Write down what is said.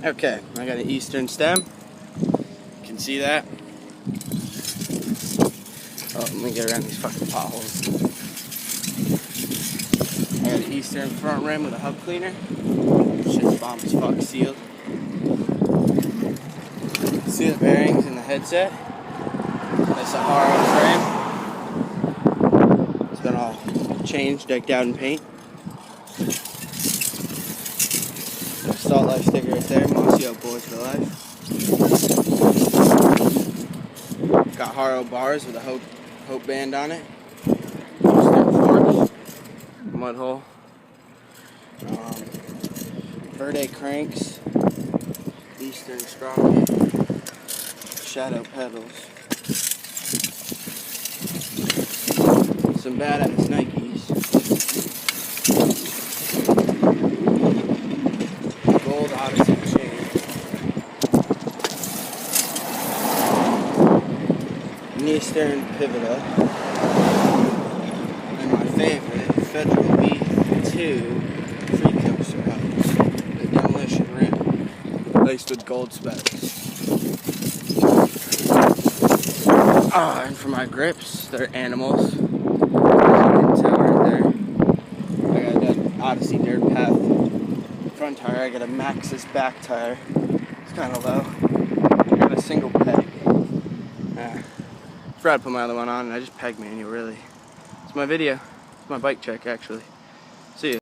Okay, I got an Eastern stem. You can see that. Oh, let me get around these fucking potholes. I got an Eastern front rim with a hub cleaner. Shit's bomb as fuck, sealed. See the bearings in the headset. That's a Haro frame. It's been all changed, decked out in paint. Salt Life sticker right there, Mossy Boys for life. Got Haro bars with a Hope band on it. Forks, mud hole. Verde cranks, Eastern sprocket, shadow pedals. Some badass Nikes. Gold Odyssey chain. An Eastern Pivota. And my favorite, Federal V2 free coaster hose. The Demolition rim. Laced with gold specks. And for my grips, they're animals. As you can tell right there. I got that Odyssey Dirt Path front tire. I got a Maxxis back tire. It's kind of low. I got a single peg. Forgot to put my other one on, and I just peg manual, really. It's my video. It's my bike check, actually. See ya.